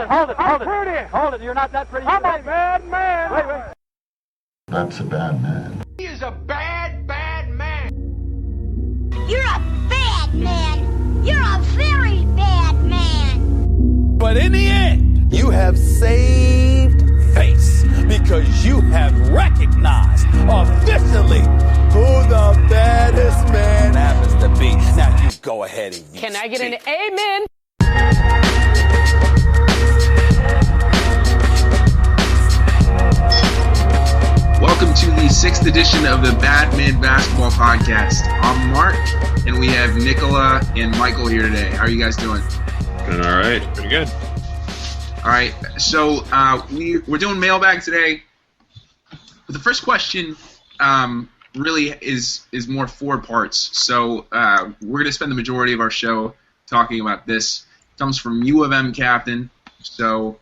Hold it. You're not that pretty. I'm a bad man. Wait. That's a bad man. He is a bad, bad man. You're a bad man. You're a very bad man. But in the end, you have saved face because you have recognized officially who the baddest man happens to be. Now you go ahead and Can I get an amen? Welcome to the 6th edition of the Bad Men Basketball Podcast. I'm Mark, and we have Nicola and Michael here today. How are you guys doing? Doing all right. Pretty good. All right. So we're doing mailbag today. But the first question really is more 4 parts. So we're going to spend the majority of our show talking about this. It comes from U of M Captain. So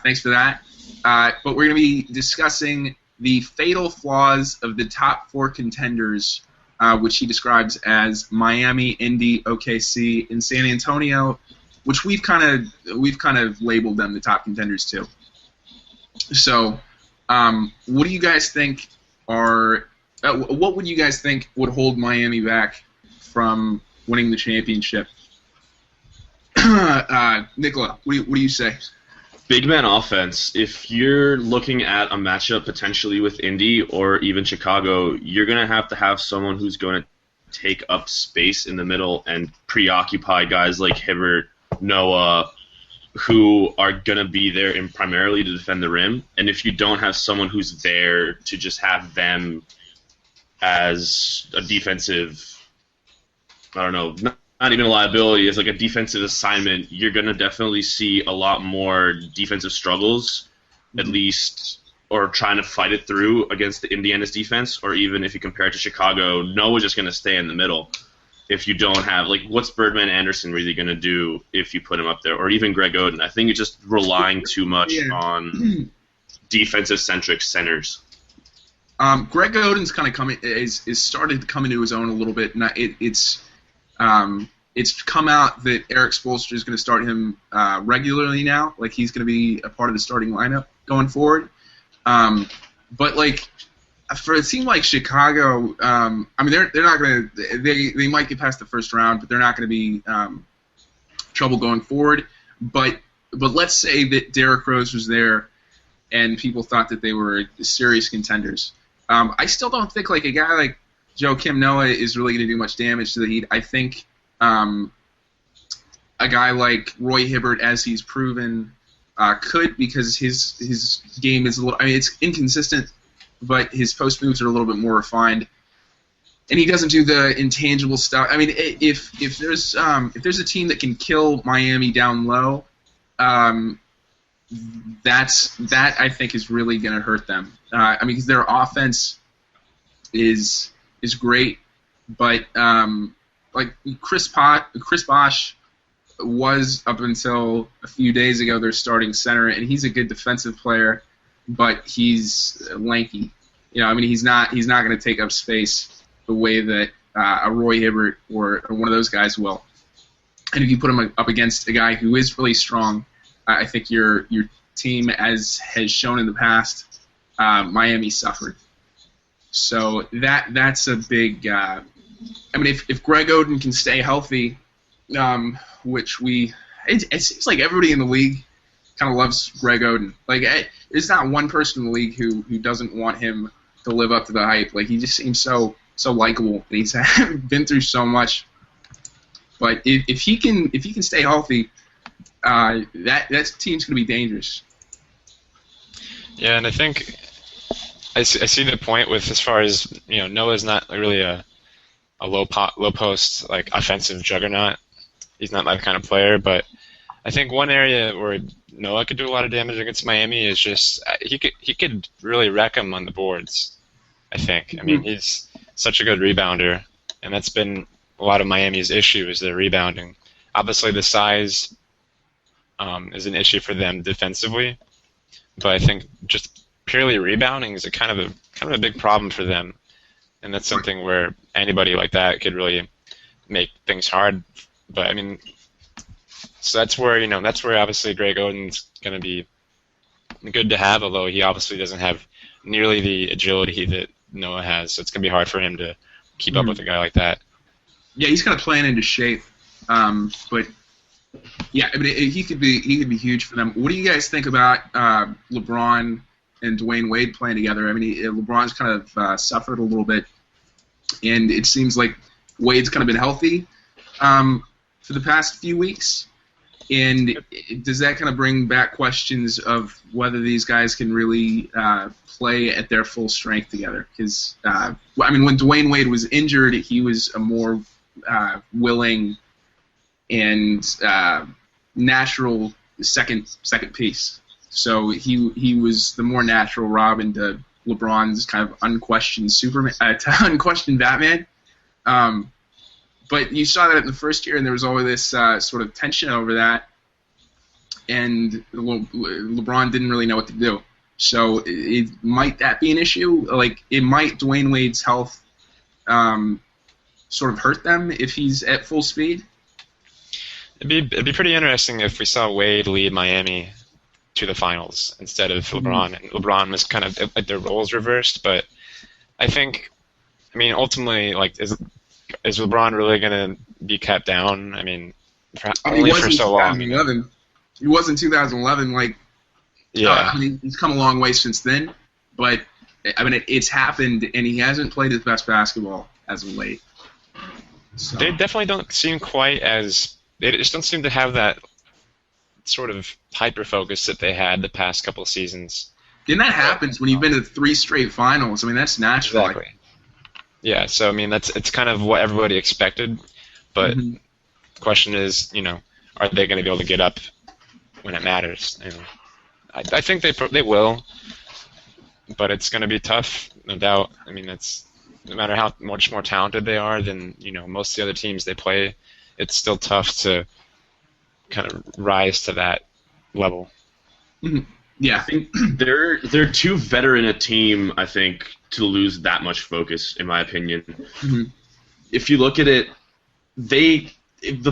thanks for that. But we're going to be discussing the fatal flaws of the top 4 contenders, which he describes as Miami, Indy, OKC, and San Antonio, which we've kind of labeled them the top contenders too. So, what do you guys think are? What would you guys think would hold Miami back from winning the championship? Nicola, what do you say? Big man offense. If you're looking at a matchup potentially with Indy or even Chicago, you're going to have someone who's going to take up space in the middle and preoccupy guys like Hibbert, Noah, who are going to be there primarily to defend the rim. And if you don't have someone who's there to just have them as a defensive, I don't know, not even a liability, as like a defensive assignment, you're going to definitely see a lot more defensive struggles, at least, or trying to fight it through against the Indiana's defense, or even if you compare it to Chicago, Noah's just going to stay in the middle. If you don't have, like, what's Birdman Anderson really going to do if you put him up there, or even Greg Oden? I think you're just relying too much on defensive-centric centers. Greg Oden's kind of is started to come into his own a little bit. And it's come out that Eric Spoelstra is going to start him regularly now. Like, he's going to be a part of the starting lineup going forward. But like, for it seemed like Chicago, I mean, they're not going to. They might get past the first round, but they're not going to be trouble going forward. But let's say that Derrick Rose was there, and people thought that they were serious contenders. I still don't think like a guy like Joakim Noah is really going to do much damage to the Heat. I think a guy like Roy Hibbert, as he's proven, could, because his game is a little. I mean, it's inconsistent, but his post moves are a little bit more refined, and he doesn't do the intangible stuff. I mean, if there's a team that can kill Miami down low, that I think is really going to hurt them. I mean, because their offense is great, but like Chris Bosh was, up until a few days ago, their starting center, and he's a good defensive player, but he's lanky. You know, I mean, he's not going to take up space the way that a Roy Hibbert or one of those guys will. And if you put him up against a guy who is really strong, I think your team, as has shown in the past, Miami suffered. So that's a big. I mean, if Greg Oden can stay healthy, which it seems like everybody in the league kind of loves Greg Oden. Like, there's not one person in the league who doesn't want him to live up to the hype. Like, he just seems so likable. He's been through so much. But if he can stay healthy, that team's going to be dangerous. Yeah, and I think I see the point with, as far as, you know, Noah's not really a low post, like, offensive juggernaut. He's not that kind of player, but I think one area where Noah could do a lot of damage against Miami is just he could really wreck them on the boards, I think. I mean, he's such a good rebounder, and that's been a lot of Miami's issue, is their rebounding. Obviously, the size is an issue for them defensively, but I think just purely rebounding is a kind of a big problem for them, and that's something where anybody like that could really make things hard. But I mean, So that's where obviously Greg Oden's going to be good to have, although he obviously doesn't have nearly the agility that Noah has. So it's going to be hard for him to keep up with a guy like that. Yeah, he's kind of playing into shape, but yeah, I mean, he could be huge for them. What do you guys think about LeBron and Dwayne Wade playing together? I mean, LeBron's kind of suffered a little bit, and it seems like Wade's kind of been healthy for the past few weeks. And does that kind of bring back questions of whether these guys can really play at their full strength together? Because, I mean, when Dwayne Wade was injured, he was a more willing and natural second piece. So he was the more natural Robin to LeBron's kind of unquestioned Superman, unquestioned Batman. But you saw that in the first year, and there was always this sort of tension over that, and LeBron didn't really know what to do. So might that be an issue? Like, might Dwayne Wade's health sort of hurt them if he's at full speed? It'd be pretty interesting if we saw Wade lead Miami to the finals instead of LeBron. And LeBron was kind of like their roles reversed, but I think, I mean, ultimately, like, is LeBron really going to be kept down? I mean, only for so long. He was in 2011. Like, yeah. I mean, he's come a long way since then, but I mean, it's happened, and he hasn't played his best basketball as of late. So. They definitely don't seem quite as. They just don't seem to have that sort of hyper focus that they had the past couple of seasons. And that happens when you've been to 3 straight finals. I mean, that's natural. Exactly. Yeah, so I mean, it's kind of what everybody expected, but the question is, are they going to be able to get up when it matters? I think they will, but it's going to be tough, no doubt. I mean, it's no matter how much more talented they are than most of the other teams they play, it's still tough to kind of rise to that level. Yeah, I think they're too veteran a team, I think, to lose that much focus, in my opinion. If you look at it, the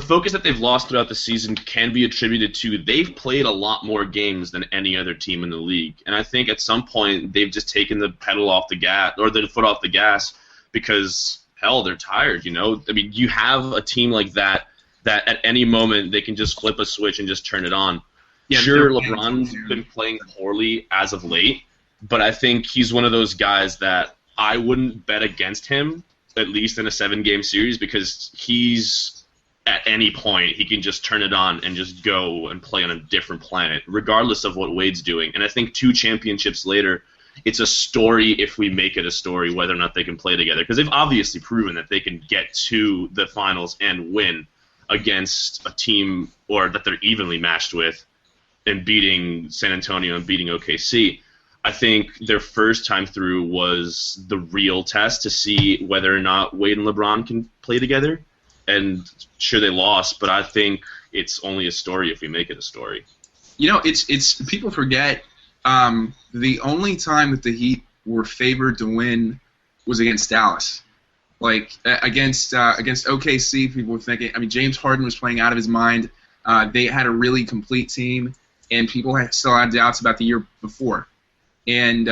focus that they've lost throughout the season can be attributed to they've played a lot more games than any other team in the league. And I think at some point they've just taken the pedal off the gas, or the foot off the gas, because, hell, they're tired, I mean, you have a team like that at any moment they can just flip a switch and just turn it on. Yeah, sure, LeBron's been playing poorly as of late, but I think he's one of those guys that I wouldn't bet against him, at least in a 7-game series, because he's, at any point, he can just turn it on and just go and play on a different planet, regardless of what Wade's doing. And I think 2 championships later, it's a story if we make it a story whether or not they can play together, because they've obviously proven that they can get to the finals and win against a team or that they're evenly matched with, and beating San Antonio and beating OKC. I think their first time through was the real test to see whether or not Wade and LeBron can play together. And sure, they lost, but I think it's only a story if we make it a story. It's people forget the only time that the Heat were favored to win was against Dallas. Like, against OKC, people were thinking, I mean, James Harden was playing out of his mind. They had a really complete team, and people still had doubts about the year before. And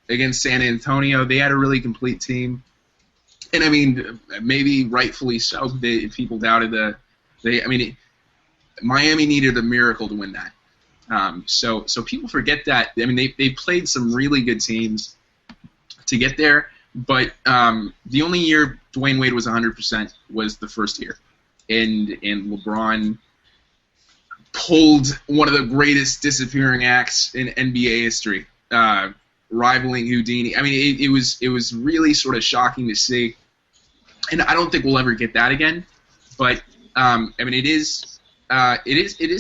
against San Antonio, they had a really complete team. And, I mean, maybe rightfully so. People doubted Miami needed a miracle to win that. So people forget that. I mean, they played some really good teams to get there. But the only year Dwayne Wade was 100% was the first year. And LeBron pulled one of the greatest disappearing acts in NBA history, rivaling Houdini. I mean, it was really sort of shocking to see, and I don't think we'll ever get that again. But I mean, it is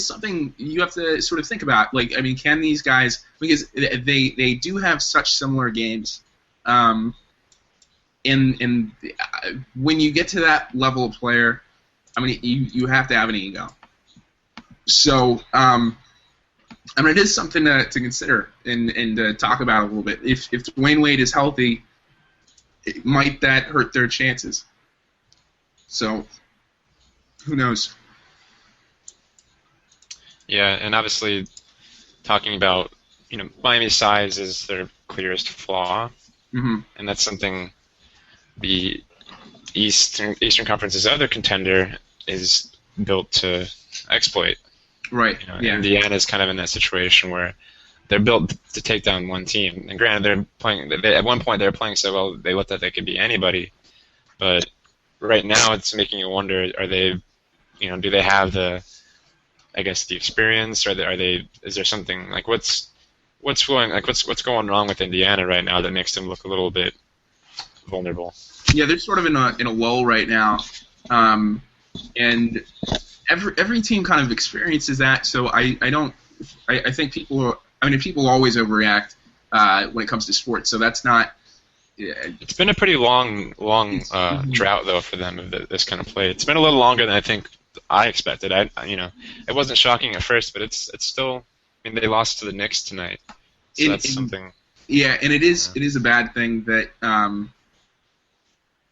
something you have to sort of think about. Like, I mean, can these guys, because they do have such similar games, and when you get to that level of player, I mean, you have to have an ego. So, I mean, it is something to consider and to talk about a little bit. If Dwayne Wade is healthy, might that hurt their chances? So, who knows? Yeah, and obviously talking about, Miami's size is their clearest flaw, and that's something the Eastern Conference's other contender is built to exploit. Right. Indiana's kind of in that situation where they're built to take down one team. And granted, they're playing. At one point, they were playing so well they looked like they could be anybody. But right now, it's making you wonder: are they, do they have the experience? Or are they? Is there something like what's going wrong with Indiana right now that makes them look a little bit vulnerable? Yeah, they're sort of in a lull right now, and every team kind of experiences that. So I think people always overreact when it comes to sports. So that's not. It's been a pretty long drought though for them of this kind of play. It's been a little longer than I think I expected. It wasn't shocking at first, but it's still. I mean, they lost to the Knicks tonight, so that's something. Yeah, and it is a bad thing that.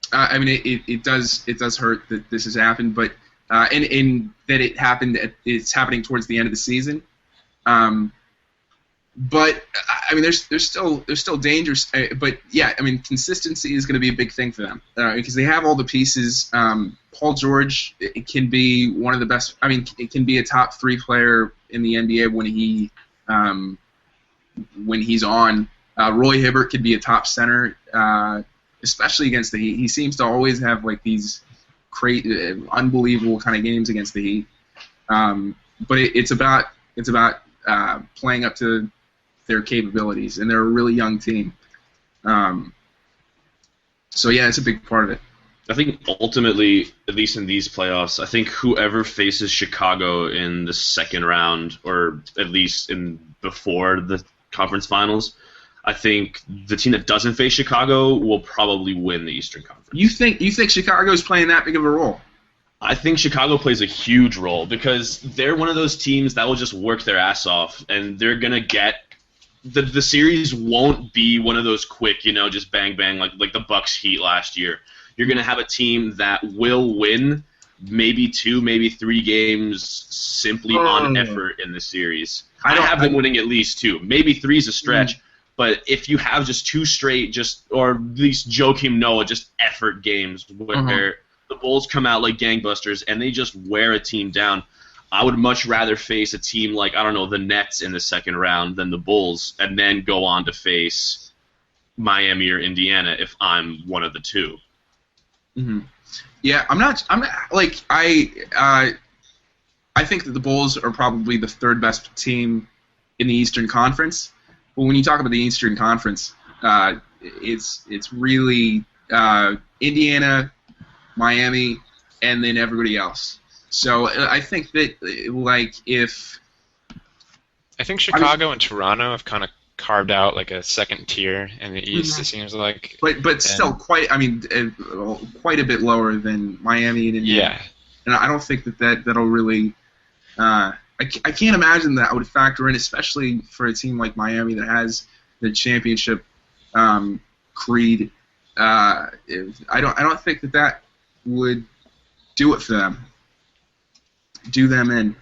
It does hurt that this has happened, but and that it happened. It's happening towards the end of the season. But I mean, there's still dangers. But yeah, I mean, consistency is going to be a big thing for them because they have all the pieces. Paul George, it can be one of the best. I mean, it can be a top 3 player in the NBA when he's on. Roy Hibbert could be a top center, especially against the Heat. He seems to always have like these unbelievable kind of games against the Heat. But it's about playing up to their capabilities, and they're a really young team. So yeah, it's a big part of it. I think ultimately, at least in these playoffs, I think whoever faces Chicago in the second round, or at least before the conference finals, I think the team that doesn't face Chicago will probably win the Eastern Conference. You think Chicago's playing that big of a role? I think Chicago plays a huge role because they're one of those teams that will just work their ass off, and they're gonna get the series won't be one of those quick, just bang bang like the Bucks Heat last year. You're gonna have a team that will win maybe 2, maybe 3 games simply on effort in the series. I have them winning at least 2, maybe 3 is a stretch. But if you have just 2 straight, or at least Joakim Noah, just effort games where the Bulls come out like gangbusters and they just wear a team down, I would much rather face a team like, I don't know, the Nets in the second round than the Bulls, and then go on to face Miami or Indiana if I'm one of the 2. Mm-hmm. Yeah, I think that the Bulls are probably the 3rd best team in the Eastern Conference. But when you talk about the Eastern Conference, it's really Indiana, Miami, and then everybody else. So I think that I think Chicago and Toronto have kind of carved out like a second tier in the East. It seems like, but still quite a bit lower than Miami and Indiana. Yeah, and I don't think that'll really. I can't imagine that would factor in, especially for a team like Miami that has the championship creed. I don't think that would do it for them. Do them in.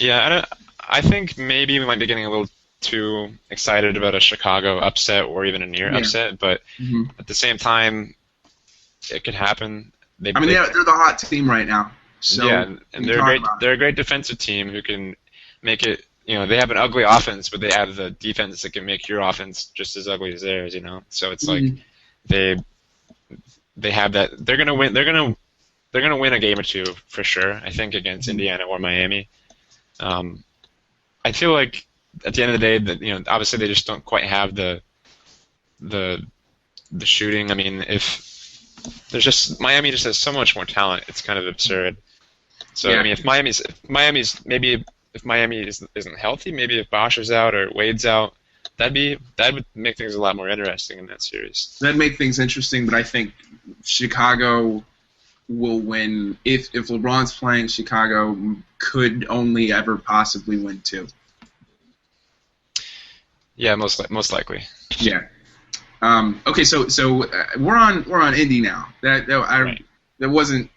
Yeah, I think maybe we might be getting a little too excited about a Chicago upset or even a near upset, but at the same time, it could happen. They're the hot team right now. So yeah, and they're a great defensive team who can make it. They have an ugly offense, but they have the defense that can make your offense just as ugly as theirs. So it's like they have that. They're gonna win. They're gonna win a game or 2 for sure. I think against Indiana or Miami. I feel like at the end of the day that obviously they just don't quite have the shooting. I mean, if Miami just has so much more talent, it's kind of absurd. So yeah. I mean, if Miami isn't healthy, maybe if Bosh is out or Wade's out, that would make things a lot more interesting in that series. That'd make things interesting, but I think Chicago will win. If LeBron's playing, Chicago could only ever possibly win 2. Yeah, most likely. Yeah. Okay, so we're on Indy now. That wasn't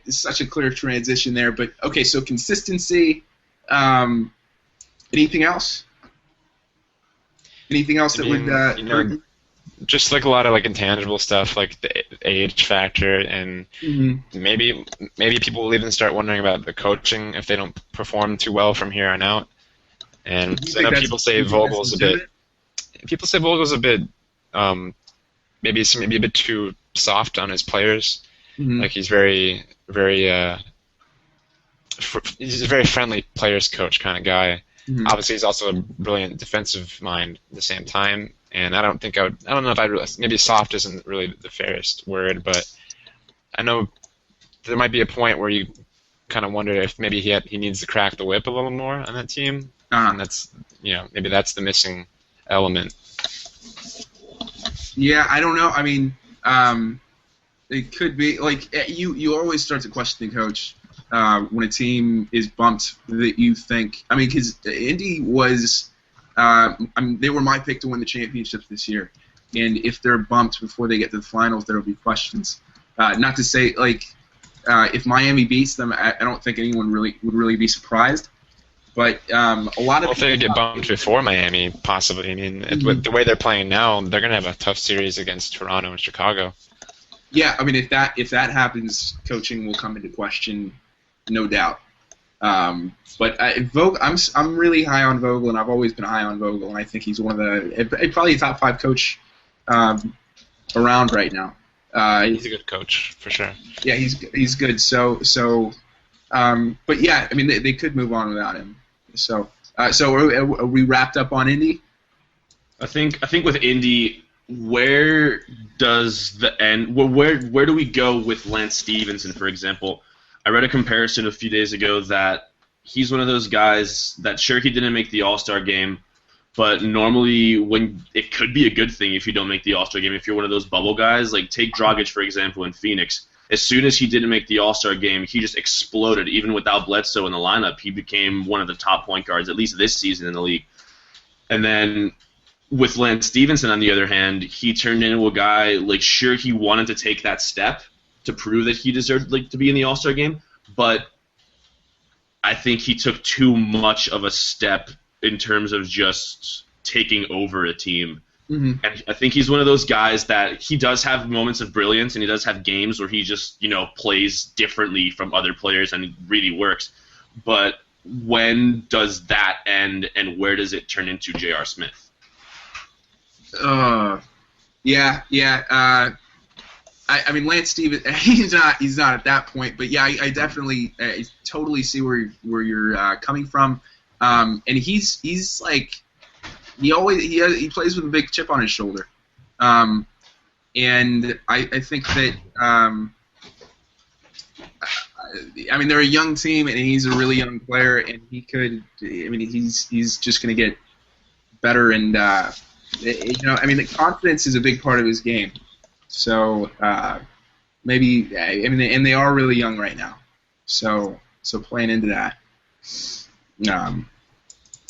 such a clear transition there, but okay. So consistency, Anything else? Anything else that would hurt? Just like a lot of like intangible stuff, like the age factor, and maybe people will even start wondering about the coaching if they don't perform too well from here on out. And I know people say Vogel's a bit. People say Vogel's a bit, maybe a bit too soft on his players. Like he's very he's a very friendly players coach kind of guy. Obviously, he's also a brilliant defensive mind at the same time. And I don't know if I'd really, maybe soft isn't really the fairest word, but I know there might be a point where you kind of wonder if maybe he needs to crack the whip a little more on that team, and that's maybe that's the missing element. Yeah, I don't know. I mean, it could be like you always start to question the coach when a team is bumped that you think. I mean, because Indy was. They were my pick to win the championship this year, and if they're bumped before they get to the finals, there will be questions. Not to say if Miami beats them, I don't think anyone would really be surprised. But a lot of if they get bumped before Miami, possibly. I mean, with the way they're playing now, they're going to have a tough series against Toronto and Chicago. Yeah, I mean, if that happens, coaching will come into question, no doubt. But Vogel, I'm really high on Vogel, and I've always been high on Vogel, and I think he's one of the probably a top 5 coach around right now. He's a good coach for sure. Yeah, he's good. So, but yeah, I mean they could move on without him. So are we wrapped up on Indy? I think with Indy, where does the end? Where do we go with Lance Stevenson, for example? I read a comparison a few days ago that he's one of those guys that sure he didn't make the All-Star game, but normally when it could be a good thing if you don't make the All-Star game if you're one of those bubble guys. Like take Dragic for example in Phoenix. As soon as he didn't make the All-Star game, he just exploded. Even without Bledsoe in the lineup, he became one of the top point guards at least this season in the league. And then with Lance Stevenson on the other hand, he turned into a guy like sure he wanted to take that step to prove that he deserved to be in the All-Star game, but I think he took too much of a step in terms of just taking over a team. And I think he's one of those guys that he does have moments of brilliance and he does have games where he just, plays differently from other players and really works. But when does that end and where does it turn into J.R. Smith? I mean, Lance Stevens, he's not at that point, but yeah, I definitely totally see where you're coming from, and he's like he plays with a big chip on his shoulder, and I think that I mean they're a young team and he's a really young player and he could he's just gonna get better and I mean the confidence is a big part of his game. So maybe and they are really young right now, so playing into that.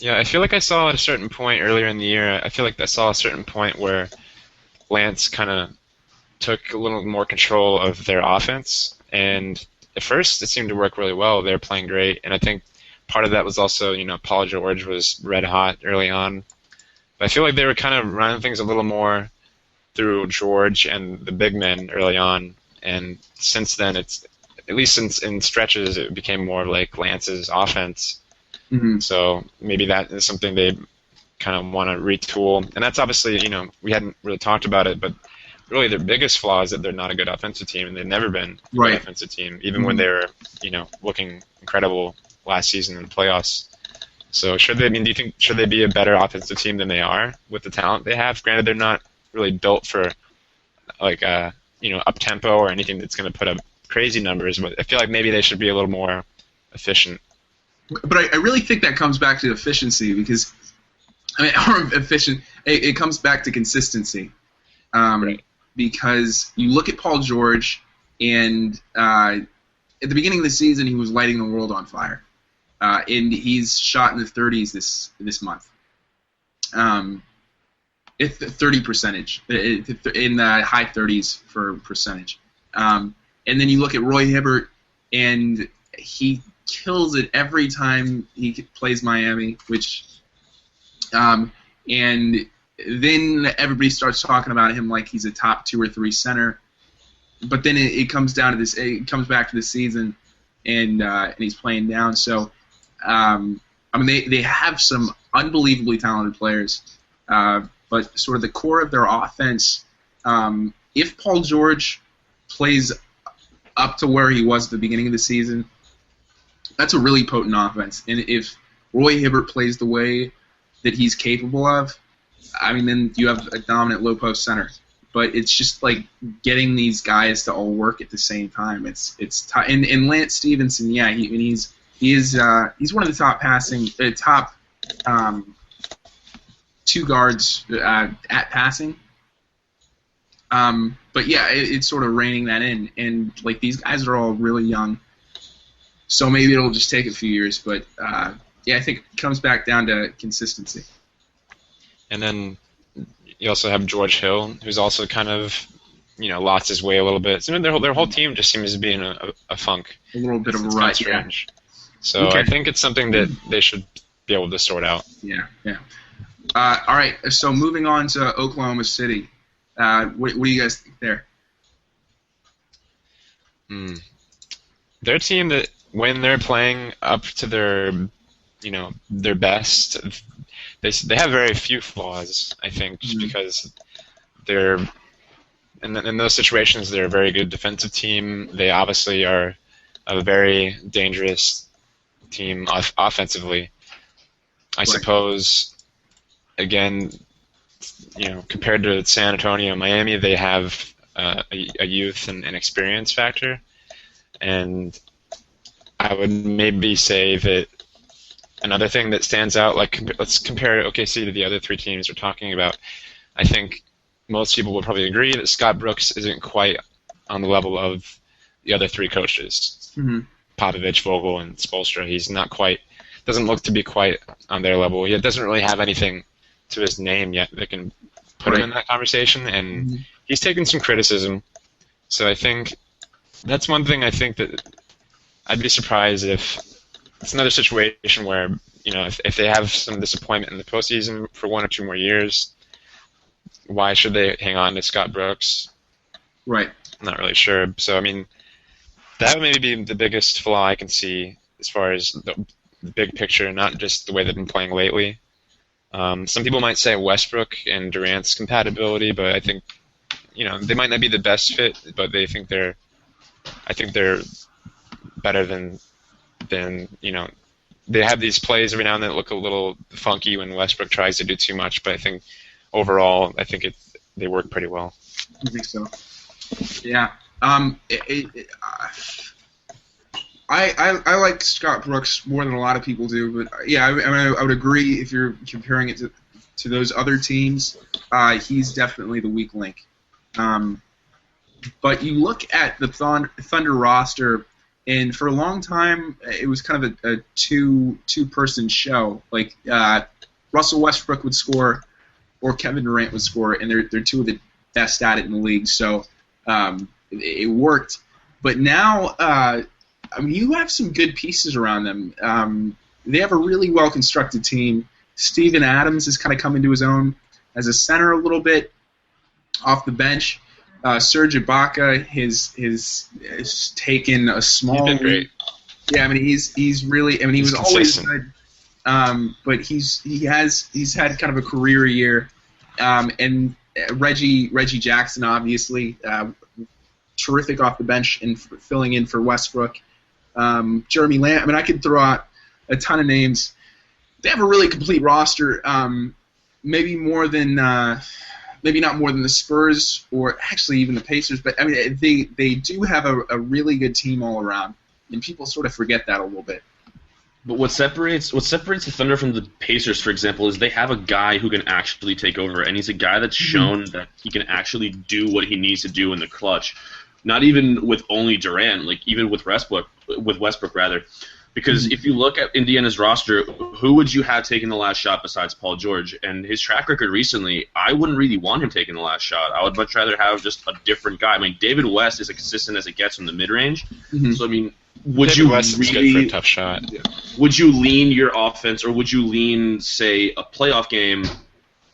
Yeah, I feel like I saw at a certain point earlier in the year. I feel like I saw a certain point where Lance kind of took a little more control of their offense, and at first it seemed to work really well. They were playing great, and I think part of that was also Paul George was red hot early on. But I feel like they were kind of running things a little more through George and the big men early on, and since then it's at least in stretches it became more like Lance's offense. So maybe that is something they kind of want to retool, and that's obviously we hadn't really talked about it, but really their biggest flaw is that they're not a good offensive team, and they've never been a good offensive team, even when they were looking incredible last season in the playoffs. So do you think should they be a better offensive team than they are with the talent they have? Granted, they're not really built for like up tempo or anything that's going to put up crazy numbers, but I feel like maybe they should be a little more efficient. But I really think that comes back to efficiency because it comes back to consistency. Because you look at Paul George, and at the beginning of the season he was lighting the world on fire, and he's shot in the 30s this month. It's 30 percentage in the high 30s for percentage. And then you look at Roy Hibbert, and he kills it every time he plays Miami, and then everybody starts talking about him like he's a top 2 or 3 center. But then it comes down to this. It comes back to the season, and he's playing down. So, they have some unbelievably talented players, but sort of the core of their offense. If Paul George plays up to where he was at the beginning of the season, that's a really potent offense. And if Roy Hibbert plays the way that he's capable of, then you have a dominant low post center. But it's just like getting these guys to all work at the same time. It's and Lance Stevenson, yeah, he's one of the top 2 guards at passing. But yeah, it's sort of reining that in, and like these guys are all really young, so maybe it'll just take a few years. But yeah, I think it comes back down to consistency. And then you also have George Hill, who's also kind of, lost his way a little bit. So their whole team just seems to be in a funk. A little bit of a rut. Yeah. So okay. I think it's something that they should be able to sort out. Yeah. All right, so moving on to Oklahoma City. What do you guys think there? They're a team that, when they're playing up to their best, they have very few flaws, I think, just because they're in those situations they're a very good defensive team. They obviously are a very dangerous team offensively. I suppose, again, compared to San Antonio and Miami, they have a youth and an experience factor. And I would maybe say that another thing that stands out, like let's compare OKC to the other 3 teams we're talking about. I think most people would probably agree that Scott Brooks isn't quite on the level of the other 3 coaches, Popovich, Vogel, and Spoelstra. He's not quite, doesn't look to be quite on their level. He doesn't really have anything to his name yet that can put him in that conversation, and he's taken some criticism. So I think that's one thing I think that I'd be surprised if it's another situation where, if they have some disappointment in the postseason for 1 or 2 more years, why should they hang on to Scott Brooks? Right. I'm not really sure. So, that would maybe be the biggest flaw I can see as far as the big picture, not just the way they've been playing lately. Some people might say Westbrook and Durant's compatibility, but I think, they might not be the best fit, but I think they're better than they have these plays every now and then that look a little funky when Westbrook tries to do too much, but I think overall, they work pretty well. I think so. Yeah. I like Scott Brooks more than a lot of people do, but yeah, I would agree if you're comparing it to those other teams, he's definitely the weak link. But you look at the Thunder roster, and for a long time it was kind of a two-person show. Like Russell Westbrook would score, or Kevin Durant would score, and they're 2 of the best at it in the league. So it worked. But now, you have some good pieces around them. They have a really well-constructed team. Steven Adams has kind of come into his own as a center a little bit off the bench. Serge Ibaka has taken a small. He's been great. Yeah, he's really. He was consistent. Always good. But he's had kind of a career year. And Reggie Jackson, obviously, terrific off the bench and filling in for Westbrook. Jeremy Lamb. I could throw out a ton of names. They have a really complete roster. Maybe not more than the Spurs or actually even the Pacers, but they do have a really good team all around, and people sort of forget that a little bit. But what separates the Thunder from the Pacers, for example, is they have a guy who can actually take over, and he's a guy that's shown that he can actually do what he needs to do in the clutch. Not even with only Durant, like even with Westbrook rather. Because if you look at Indiana's roster, who would you have taken the last shot besides Paul George? And his track record recently, I wouldn't really want him taking the last shot. I would much rather have just a different guy. David West is as consistent as it gets from the mid-range. So, would David you Weston's good for really? a tough shot. Would you lean your offense, or would you lean, say, a playoff game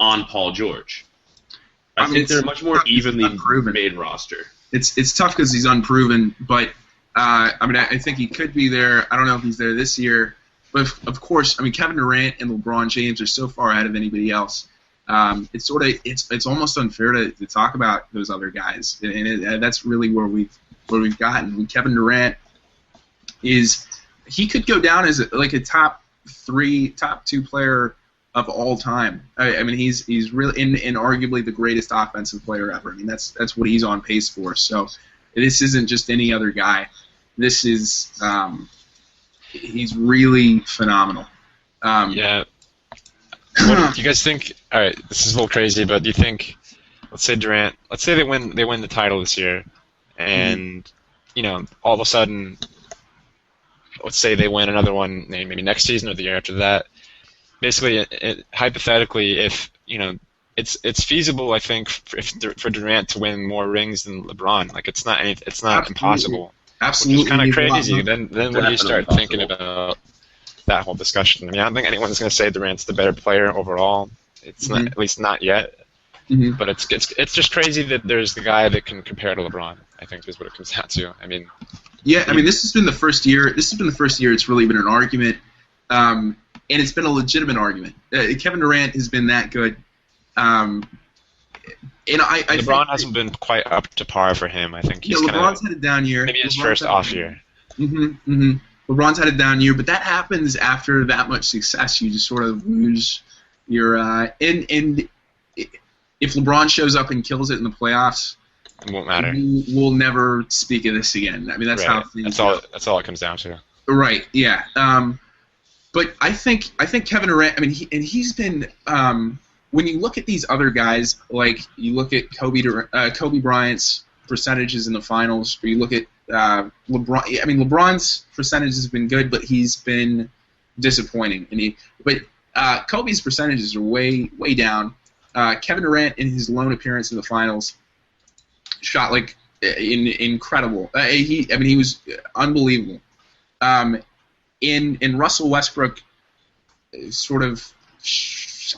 on Paul George? I think they're a much more evenly made roster. It's tough because he's unproven, but I think he could be there. I don't know if he's there this year, but of course, Kevin Durant and LeBron James are so far ahead of anybody else. It's almost unfair to talk about those other guys, and that's really where we've gotten. Kevin Durant he could go down as like a top 2 player of all time. He's really in arguably the greatest offensive player ever. That's what he's on pace for. So this isn't just any other guy. This is he's really phenomenal. Yeah. What do you guys think? All right, this is a little crazy, but do you think, let's say they win the title this year, and all of a sudden, let's say they win another one maybe next season or the year after that. Basically, hypothetically, if it's feasible, I think, for Durant to win more rings than LeBron. Like it's not Absolutely. impossible. Absolutely, which is kind of crazy. Then when do you start impossible. thinking about that whole discussion? I don't think anyone's going to say Durant's the better player overall. It's not, at least not yet. Mm-hmm. But it's just crazy that there's the guy that can compare to LeBron. I think is what it comes down to. This has been the first year. It's really been an argument, and it's been a legitimate argument. Kevin Durant has been that good, and I LeBron think, hasn't been quite up to par for him. I think he's LeBron's had a down year. maybe his first off year. LeBron's had a down year, but that happens after that much success. You just sort of lose your and if LeBron shows up and kills it in the playoffs, It won't matter. we'll never speak of this again. That's Right. how things go. That's all it comes down to. Right. Yeah. But I think Kevin Durant. He's been. When you look at these other guys, like you look at Kobe Bryant's percentages in the finals, or you look at LeBron. LeBron's percentages have been good, but he's been disappointing. But Kobe's percentages are way down. Kevin Durant, in his lone appearance in the finals, shot like incredible. He was unbelievable. In Russell Westbrook, sort of,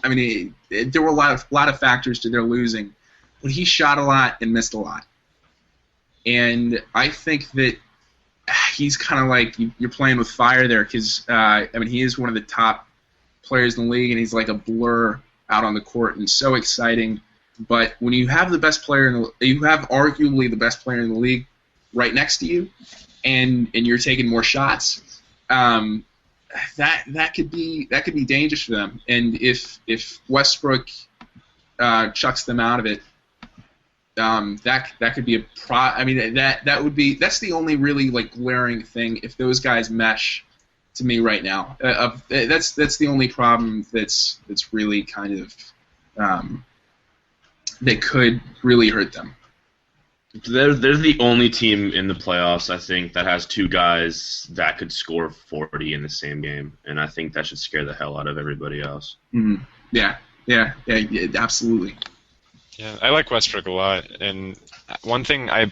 there were a lot of factors to their losing, but he shot a lot and missed a lot. And I think that he's kind of like you're playing with fire there because he is one of the top players in the league, and he's like a blur out on the court and so exciting. But when you have the best player you have arguably the best player in the league right next to you, and you're taking more shots, that could be dangerous for them. And if Westbrook chucks them out of it, that could be that's the only really like glaring thing. If those guys mesh, to me right now, that's the only problem that's really kind of that could really hurt them. They're the only team in the playoffs, I think, that has two guys that could score 40 in the same game, and I think that should scare the hell out of everybody else. Mm-hmm. Yeah, absolutely. Yeah, I like Westbrook a lot, and one thing I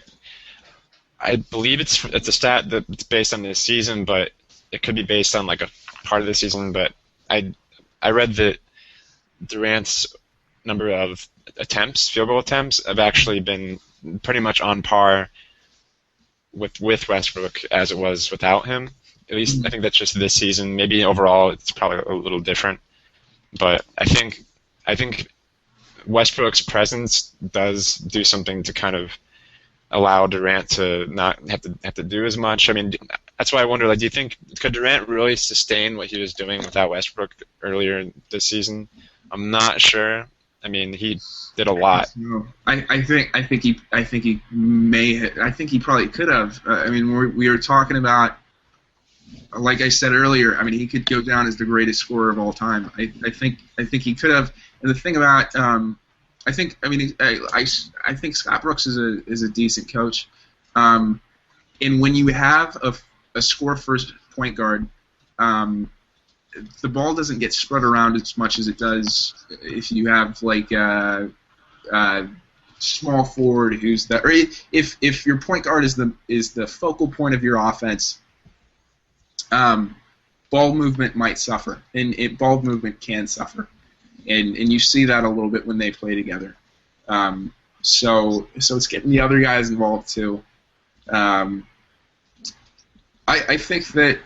believe it's a stat that's based on this season, but it could be based on like a part of the season. But I read that Durant's number of field goal attempts, have actually been pretty much on par with Westbrook as it was without him. At least I think that's just this season. Maybe overall it's probably a little different, but I think Westbrook's presence does do something to kind of allow Durant to not have to do as much. That's why I wonder, like, do you think could Durant really sustain what he was doing without Westbrook earlier this season? I'm not sure. He did a lot. I think he probably could have. We were talking about, like I said earlier. he could go down as the greatest scorer of all time. I think he could have. And the thing about, I think Scott Brooks is a decent coach. And when you have a score first point guard, the ball doesn't get spread around as much as it does if you have like a small forward who's or if your point guard is the focal point of your offense, ball movement might suffer, and ball movement can suffer, and you see that a little bit when they play together. So it's getting the other guys involved too. I think that,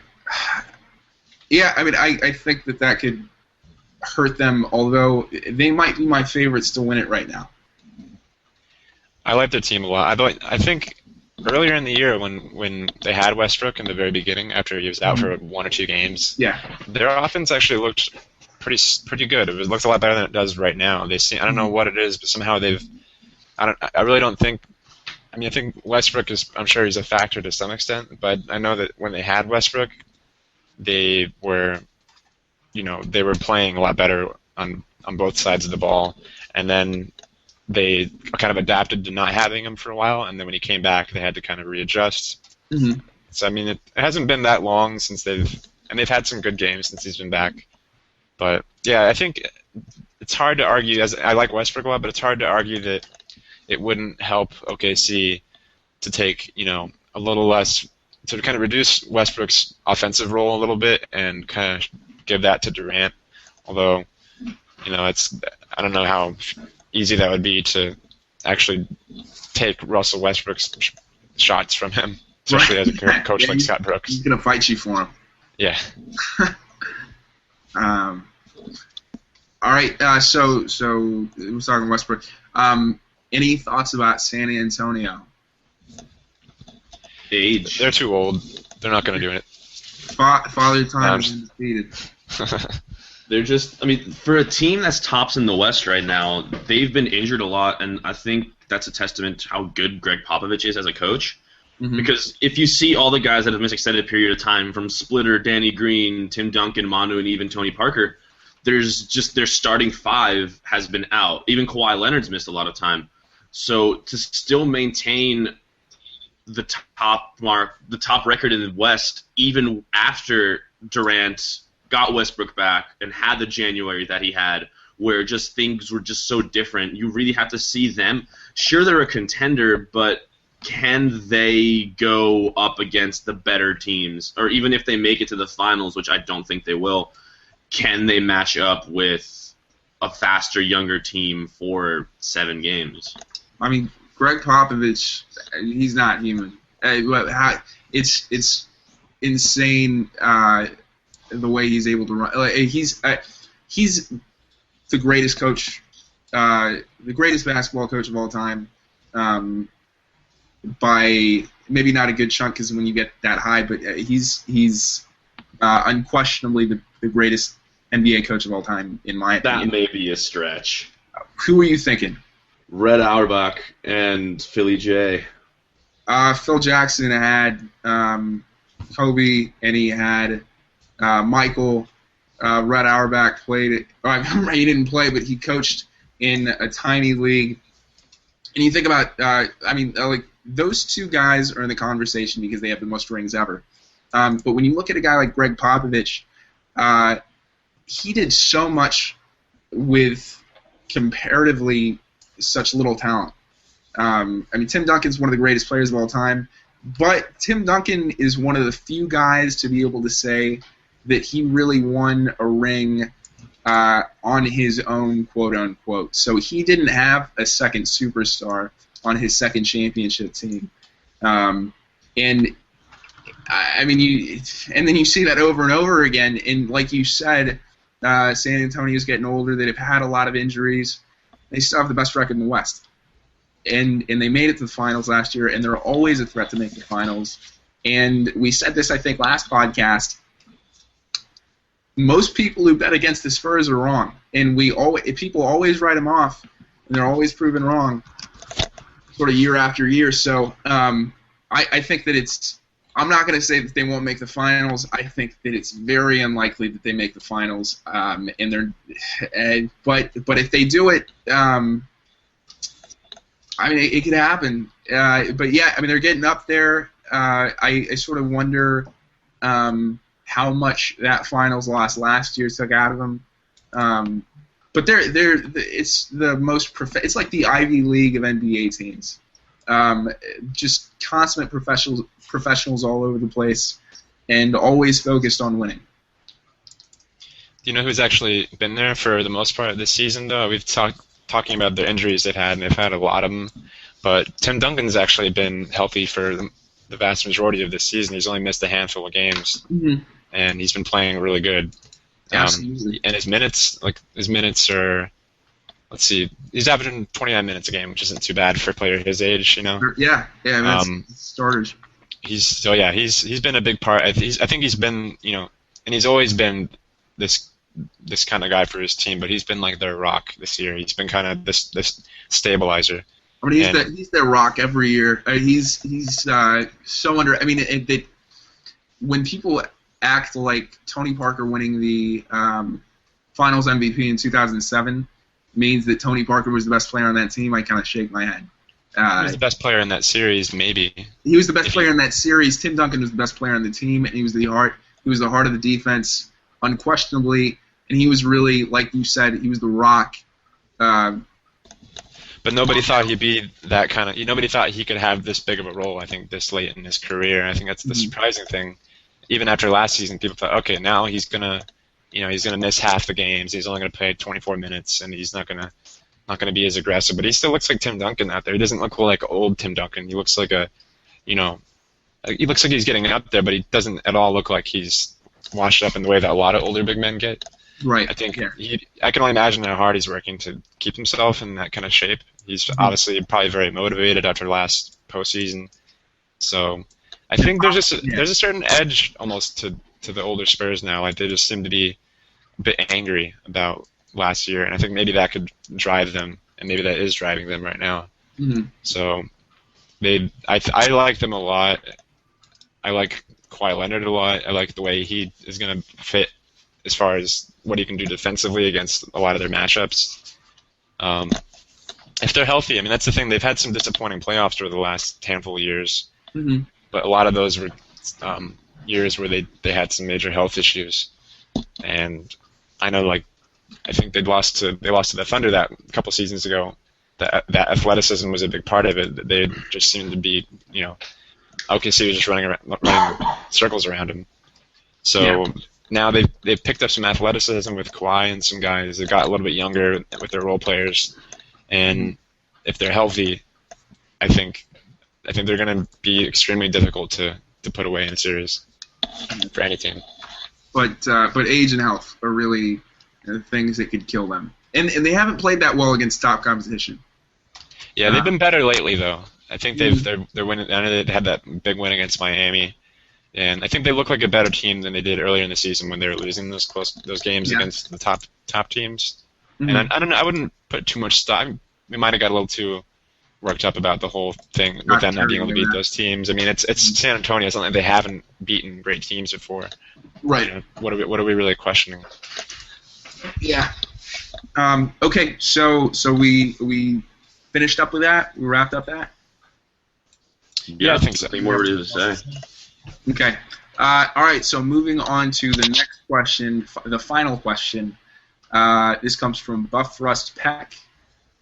yeah, I mean, I think that could hurt them, although they might be my favorites to win it right now. I like their team a lot. I think earlier in the year when they had Westbrook in the very beginning, after he was out for 1 or 2 games, their offense actually looked pretty good. It looked a lot better than it does right now. I don't know what it is, but somehow I really don't think. I mean, I think Westbrook I'm sure he's a factor to some extent, but I know that when they had Westbrook, they were playing a lot better on both sides of the ball, and then they kind of adapted to not having him for a while, and then when he came back, they had to kind of readjust. Mm-hmm. So I mean, it hasn't been that long since they've had some good games since he's been back, but yeah, I think it's hard to argue. As I like Westbrook a lot, but it's hard to argue that it wouldn't help OKC to take a little less, to kind of reduce Westbrook's offensive role a little bit and kind of give that to Durant. Although, I don't know how easy that would be to actually take Russell Westbrook's shots from him, especially as a coach like Scott Brooks. He's gonna fight you for him. Yeah. All right. So we're talking Westbrook. Any thoughts about San Antonio? Age. They're too old. They're not going to do it. Father Time is undefeated. They're just, I mean, for a team that's tops in the West right now, they've been injured a lot, and I think that's a testament to how good Greg Popovich is as a coach. Mm-hmm. Because if you see all the guys that have missed extended period of time, from Splitter, Danny Green, Tim Duncan, Manu, and even Tony Parker, there's just their starting 5 has been out. Even Kawhi Leonard's missed a lot of time. So to still maintain the top record in the West, even after Durant got Westbrook back and had the January that he had, where just things were just so different, you really have to see them. Sure, they're a contender, but can they go up against the better teams? Or even if they make it to the finals, which I don't think they will, can they match up with a faster, younger team for 7 games? I mean, Greg Popovich, he's not human. It's insane the way he's able to run. He's the greatest coach, the greatest basketball coach of all time, by maybe not a good chunk, because when you get that high, but he's unquestionably the greatest NBA coach of all time, in my opinion. That may be a stretch. Who are you thinking? Red Auerbach and Philly J. Phil Jackson had Kobe, and he had Michael. Red Auerbach played. He didn't play, but he coached in a tiny league. And you think about, like those 2 guys are in the conversation because they have the most rings ever. But when you look at a guy like Greg Popovich, he did so much with comparatively such little talent. Tim Duncan's one of the greatest players of all time, but Tim Duncan is one of the few guys to be able to say that he really won a ring on his own, quote unquote. So he didn't have a second superstar on his second championship team, and then you see that over and over again. And like you said, San Antonio's getting older. They've had a lot of injuries. They still have the best record in the West. And they made it to the finals last year, and they're always a threat to make the finals. And we said this, I think, last podcast. Most people who bet against the Spurs are wrong. And people always write them off, and they're always proven wrong sort of year after year. So I think that I'm not going to say that they won't make the finals. I think that it's very unlikely that they make the finals. But if they do it, it could happen. But yeah, they're getting up there. I sort of wonder how much that finals loss last year took out of them. But it's the most it's like the Ivy League of NBA teams. Just consummate professionals all over the place. and always focused on winning. Do you know who's actually been there for the most part of this season, though? We've talking about the injuries they've had, and they've had a lot of them. But Tim Duncan's actually been healthy for the vast majority of this season. He's only missed a handful of games, and he's been playing really good. Absolutely. And his minutes are, let's see, he's averaging 29 minutes a game, which isn't too bad for a player his age, you know. Yeah, that's starters. He's been a big part. I think he's been, you know, and he's always been this kind of guy for his team, but he's been like their rock this year. He's been kind of this stabilizer. I mean, he's their rock every year. He's so under. I mean, when people act like Tony Parker winning the Finals MVP in 2007 means that Tony Parker was the best player on that team, I kind of shake my head. He was the best player in that series, maybe. He was the best player in that series. Tim Duncan was the best player on the team, and he was the heart. He was the heart of the defense, unquestionably. And he was really, like you said, he was the rock. But nobody thought he'd be that kind of. Nobody thought he could have this big of a role. I think this late in his career. I think that's the surprising thing. Even after last season, people thought, okay, now he's gonna miss half the games. He's only gonna play 24 minutes, and he's not gonna be as aggressive. But he still looks like Tim Duncan out there. He doesn't look like old Tim Duncan. He looks like he looks like he's getting up there, but he doesn't at all look like he's washed up in the way that a lot of older big men get. Right. I think I can only imagine how hard he's working to keep himself in that kind of shape. He's obviously probably very motivated after last postseason. So I think there's a certain edge almost to the older Spurs now. Like they just seem to be a bit angry about last year, and I think maybe that could drive them, and maybe that is driving them right now. So I like them a lot. I like Kawhi Leonard a lot. I like the way he is going to fit as far as what he can do defensively against a lot of their matchups. If they're healthy, I mean, that's the thing. They've had some disappointing playoffs over the last handful of years, but a lot of those were years where they had some major health issues. And I know, like, I think they lost to the Thunder that a couple seasons ago. That athleticism was a big part of it. They just seemed to be, OKC was just running circles around him. So now they've picked up some athleticism with Kawhi and some guys that got a little bit younger with their role players, and if they're healthy, I think they're going to be extremely difficult to put away in a series for any team. But age and health are really things that could kill them, and they haven't played that well against top competition. Yeah, they've been better lately though. I think they're winning. I know they had that big win against Miami. And I think they look like a better team than they did earlier in the season when they were losing those games against the top teams. And I wouldn't put too much stock. We might have got a little too worked up about the whole thing with them not being able to beat those teams. I mean, it's San Antonio. It's not like they haven't beaten great teams before. Right. What are we really questioning? Yeah. Okay. So we finished up with that. We wrapped up that. Yeah, I think so. Nothing more to say. Okay. All right. So moving on to the next question, the final question. This comes from Buff Rust Peck.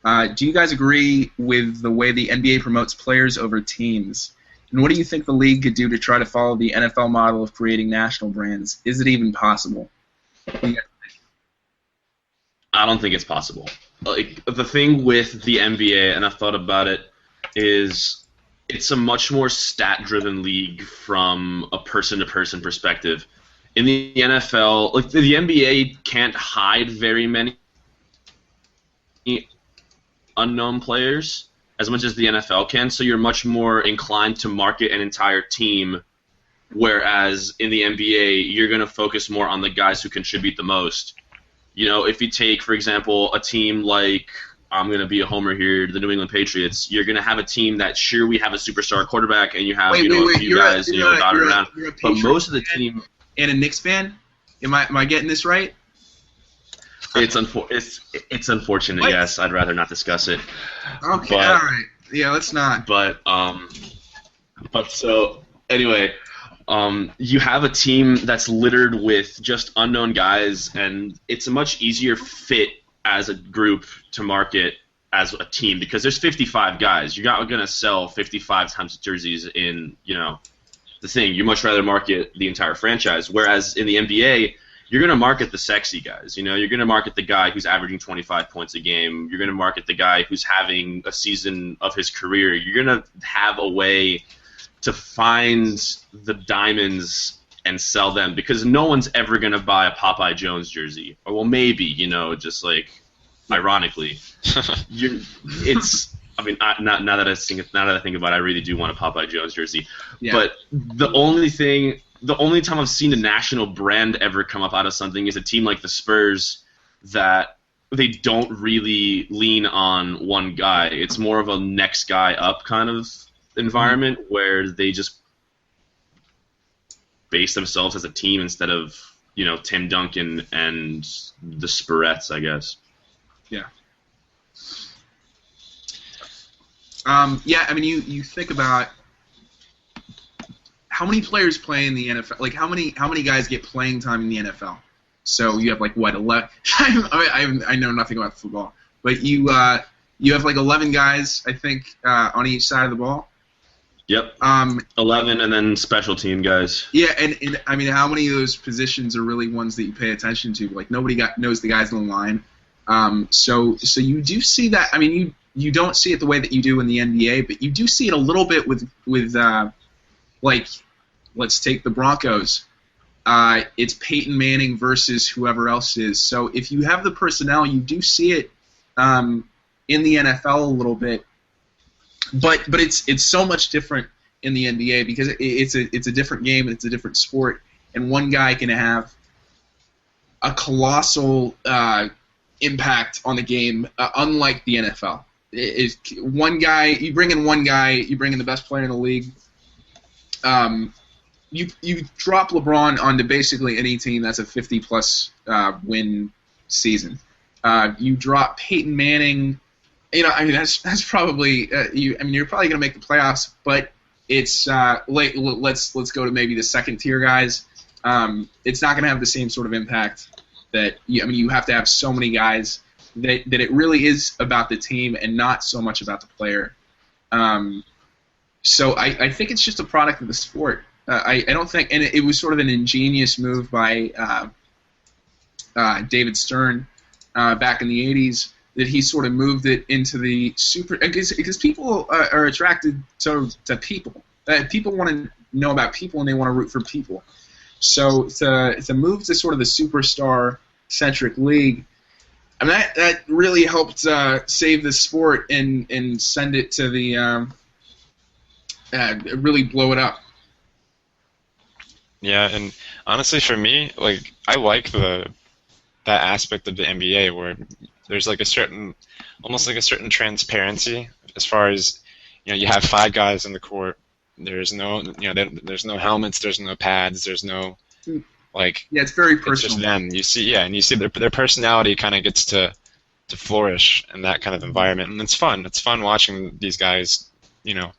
Do you guys agree with the way the NBA promotes players over teams? And what do you think the league could do to try to follow the NFL model of creating national brands? Is it even possible? I don't think it's possible. Like, the thing with the NBA, and I've thought about it, is it's a much more stat-driven league from a person-to-person perspective. In the NFL, like the NBA can't hide very many unknown players as much as the NFL can, so you're much more inclined to market an entire team, whereas in the NBA, you're going to focus more on the guys who contribute the most. If you take, for example, a team like, I'm going to be a homer here, the New England Patriots, you're going to have a team that, sure, we have a superstar quarterback, and you have a few guys dotted around, but most of the team... And a Knicks fan? Am I getting this right? It's unfortunate, what? Yes. I'd rather not discuss it. Okay, all right. Yeah, let's not. But so, anyway, you have a team that's littered with just unknown guys, and it's a much easier fit as a group to market as a team because there's 55 guys. You're not going to sell 55 times jerseys in, the thing. You much rather market the entire franchise. Whereas in the NBA, you're going to market the sexy guys. You're going to market the guy who's averaging 25 points a game. You're going to market the guy who's having a season of his career. You're going to have a way to find the diamonds and sell them, because no one's ever going to buy a Popeye Jones jersey. Or, well, maybe, just like, ironically. I mean, now that I think about it, I really do want a Popeye Jones jersey. Yeah. But the only time I've seen a national brand ever come up out of something is a team like the Spurs that they don't really lean on one guy. It's more of a next guy up kind of environment where they just base themselves as a team instead of, Tim Duncan and the Spurettes, I guess. Yeah. I mean, you think about how many players play in the NFL. Like, how many guys get playing time in the NFL? So you have 11. I know nothing about football, but you have 11 guys, I think, on each side of the ball. Yep. 11, and then special team guys. Yeah, and I mean, how many of those positions are really ones that you pay attention to? Like, nobody knows the guys on the line. So you do see that. I mean, you don't see it the way that you do in the NBA, but you do see it a little bit with let's take the Broncos. It's Peyton Manning versus whoever else is. So if you have the personnel, you do see it in the NFL a little bit. But it's so much different in the NBA because it's a different game and it's a different sport, and one guy can have a colossal impact on the game, unlike the NFL. One guy, you bring in the best player in the league. You drop LeBron onto basically any team that's a 50-plus win season. You drop Peyton Manning. I mean that's probably you're probably going to make the playoffs, but it's let's go to maybe the second tier guys. It's not going to have the same sort of impact that you have to have so many guys that it really is about the team and not so much about the player. So I think it's just a product of the sport. I don't think, and it was sort of an ingenious move by David Stern back in the 80s, that he sort of moved it into the super, because people are attracted to people. People want to know about people and they want to root for people. So to move to sort of the superstar-centric league, I mean, that really helped save the sport and send it to the really blow it up. Yeah, and honestly, for me, I like that aspect of the NBA where there's almost a certain transparency as far as you have 5 guys on the court. There's no there's no helmets, there's no pads, there's no it's very personal. It's just them. You see their personality kind of gets to flourish in that kind of environment, and it's fun. It's fun watching these guys, and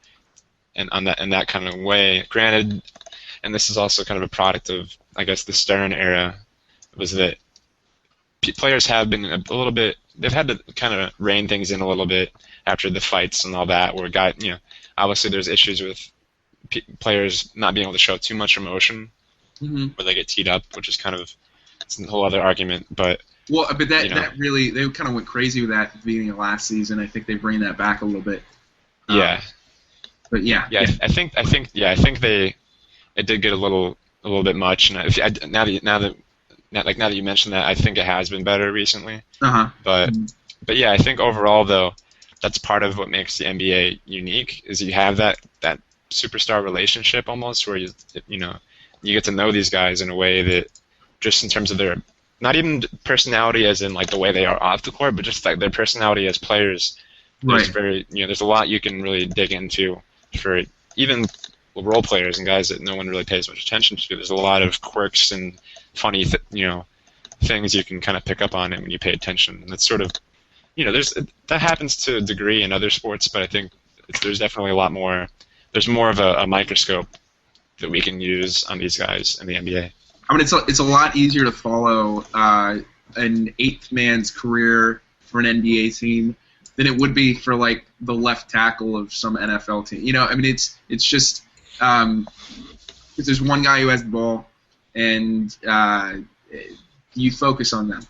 in that kind of way. Granted, and this is also kind of a product of, I guess, the Stern era, was that players have been a little bit. They've had to kind of rein things in a little bit after the fights and all that. Where obviously there's issues with players not being able to show too much emotion. Mm-hmm. Where they get teed up, which is kind of it's a whole other argument. But that really, they kind of went crazy with that at the beginning of last season. I think they bring that back a little bit. Yeah. But yeah. Yeah, I think it did get a little bit much. And now that you mentioned that, I think it has been better recently. Uh-huh. But yeah, I think overall though, that's part of what makes the NBA unique is you have that superstar relationship almost where you get to know these guys in a way that just in terms of their, not even personality as in the way they are off the court, but just their personality as players. There's there's a lot you can really dig into for even role players and guys that no one really pays much attention to. There's a lot of quirks and funny things you can kind of pick up on it when you pay attention. And that's sort of, that happens to a degree in other sports, but I think there's definitely a lot more. There's more of a microscope that we can use on these guys in the NBA. I mean, it's a lot easier to follow an eighth man's career for an NBA team than it would be for the left tackle of some NFL team. I mean, it's just because there's one guy who has the ball, and you focus on them.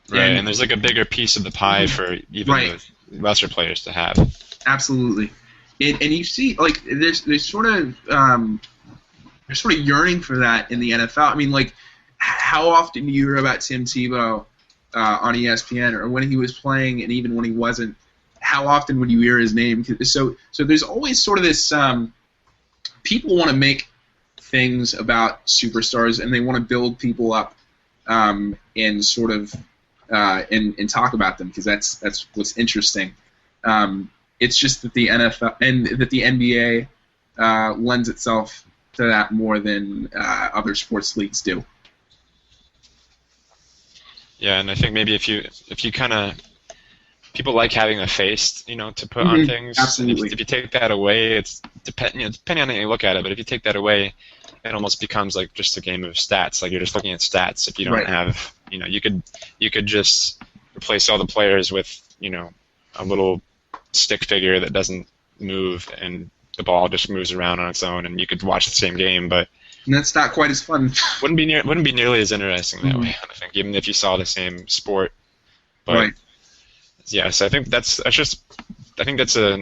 Right, and there's like a bigger piece of the pie for even the lesser players to have. Absolutely, and you see like there's sort of yearning for that in the NFL. I mean, like how often do you hear about Tim Tebow on ESPN, or when he was playing, and even when he wasn't? How often would you hear his name? So there's always sort of this. People want to make things about superstars, and they want to build people up, and sort of and talk about them because that's what's interesting. It's just that the NFL and that the NBA lends itself to that more than other sports leagues do. Yeah, and I think maybe if you kind of people like having a face, to put on things. Absolutely. If you take that away, it's depending on how you look at it. But if you take that away, it almost becomes like just a game of stats. Like you're just looking at stats. If you don't have, you could just replace all the players with, a little stick figure that doesn't move, and the ball just moves around on its own, and you could watch the same game, but. And that's not quite as fun. Wouldn't be nearly as interesting that way. I think, even if you saw the same sport. But, yes, I think that's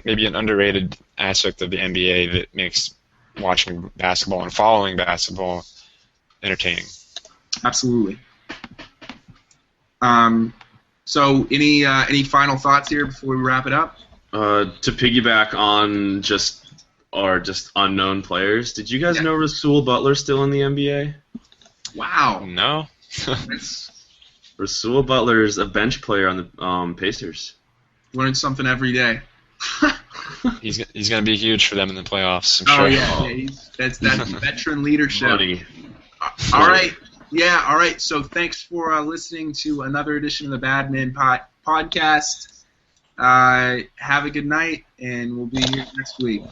maybe an underrated aspect of the NBA that makes watching basketball and following basketball entertaining. Absolutely. So any final thoughts here before we wrap it up? To piggyback on just unknown players, did you guys know Rasul Butler's still in the NBA? Wow. No. Rasul Butler's a bench player on the Pacers. Learn something every day. He's going to be huge for them in the playoffs, I'm sure. Yeah. That's veteran leadership. Money. All right. Yeah, all right. So thanks for listening to another edition of the Bad Man Podcast. Have a good night, and we'll be here next week.